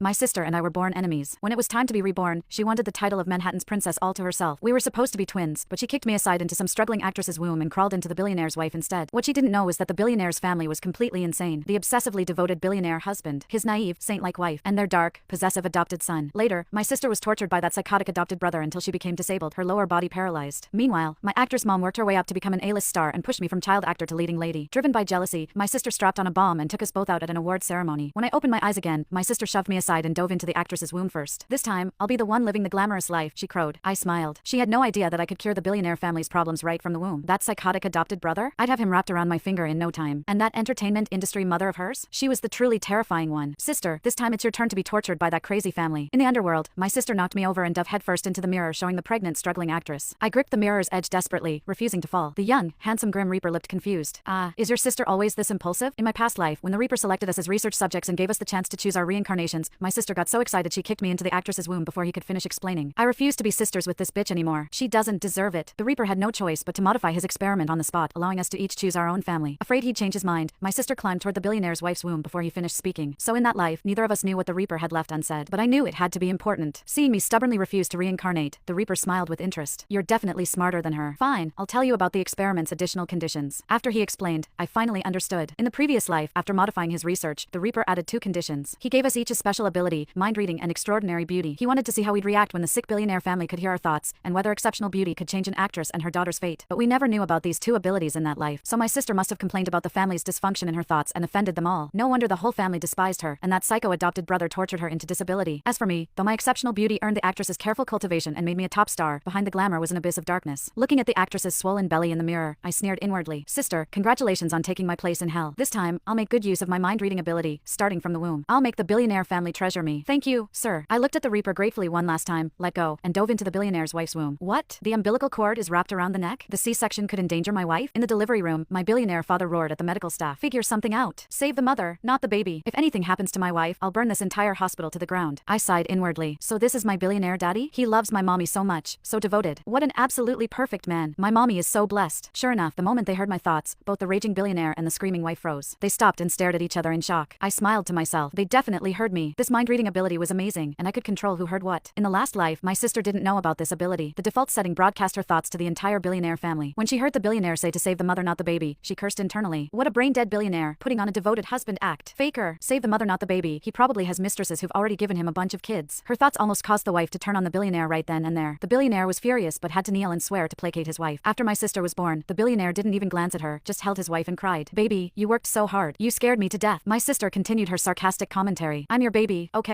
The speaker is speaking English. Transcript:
My sister and I were born enemies. When it was time to be reborn, she wanted the title of Manhattan's princess all to herself. We were supposed to be twins, but she kicked me aside into some struggling actress's womb and crawled into the billionaire's wife instead. What she didn't know was that the billionaire's family was completely insane. The obsessively devoted billionaire husband, his naive, saint-like wife, and their dark, possessive adopted son. Later, my sister was tortured by that psychotic adopted brother until she became disabled, her lower body paralyzed. Meanwhile, my actress mom worked her way up to become an A-list star and pushed me from child actor to leading lady. Driven by jealousy, my sister strapped on a bomb and took us both out at an award ceremony. When I opened my eyes again, my sister shoved me aside and dove into the actress's womb first. This time, I'll be the one living the glamorous life, she crowed. I smiled. She had no idea that I could cure the billionaire family's problems right from the womb. That psychotic adopted brother? I'd have him wrapped around my finger in no time. And that entertainment industry mother of hers? She was the truly terrifying one. Sister, this time it's your turn to be tortured by that crazy family. In the underworld, my sister knocked me over and dove headfirst into the mirror showing the pregnant, struggling actress. I gripped the mirror's edge desperately, refusing to fall. The young, handsome Grim Reaper looked confused. Is your sister always this impulsive? In my past life, when the Reaper selected us as research subjects and gave us the chance to choose our reincarnations, my sister got so excited she kicked me into the actress's womb before he could finish explaining. I refuse to be sisters with this bitch anymore. She doesn't deserve it. The Reaper had no choice but to modify his experiment on the spot, allowing us to each choose our own family. Afraid he'd change his mind, my sister climbed toward the billionaire's wife's womb before he finished speaking. So in that life, neither of us knew what the Reaper had left unsaid, but I knew it had to be important. Seeing me stubbornly refuse to reincarnate, the Reaper smiled with interest. You're definitely smarter than her. Fine, I'll tell you about the experiment's additional conditions. After he explained, I finally understood. In the previous life, after modifying his research, the Reaper added 2 conditions. He gave us each a special ability, mind reading and extraordinary beauty. He wanted to see how we'd react when the sick billionaire family could hear our thoughts, and whether exceptional beauty could change an actress and her daughter's fate. But we never knew about these 2 abilities in that life, so my sister must have complained about the family's dysfunction in her thoughts and offended them all. No wonder the whole family despised her, and that psycho adopted brother tortured her into disability. As for me, though my exceptional beauty earned the actress's careful cultivation and made me a top star, behind the glamour was an abyss of darkness. Looking at the actress's swollen belly in the mirror, I sneered inwardly. Sister, congratulations on taking my place in hell. This time, I'll make good use of my mind-reading ability, starting from the womb. I'll make the billionaire family treasure me. Thank you, sir. I looked at the Reaper gratefully one last time, let go, and dove into the billionaire's wife's womb. What? The umbilical cord is wrapped around the neck? The C-section could endanger my wife? In the delivery room, my billionaire father roared at the medical staff. Figure something out. Save the mother, not the baby. If anything happens to my wife, I'll burn this entire hospital to the ground. I sighed inwardly. So this is my billionaire daddy? He loves my mommy so much, so devoted. What an absolutely perfect man. My mommy is so blessed. Sure enough, the moment they heard my thoughts, both the raging billionaire and the screaming wife froze. They stopped and stared at each other in shock. I smiled to myself. They definitely heard me. This mind-reading ability was amazing, and I could control who heard what. In the last life, my sister didn't know about this ability. The default setting broadcast her thoughts to the entire billionaire family. When she heard the billionaire say to save the mother not the baby, she cursed internally. What a brain-dead billionaire, putting on a devoted husband act. Faker. Save the mother not the baby. He probably has mistresses who've already given him a bunch of kids. Her thoughts almost caused the wife to turn on the billionaire right then and there. The billionaire was furious but had to kneel and swear to placate his wife. After my sister was born, the billionaire didn't even glance at her, just held his wife and cried, "Baby, you worked so hard. You scared me to death." My sister continued her sarcastic commentary. "I'm your baby, okay?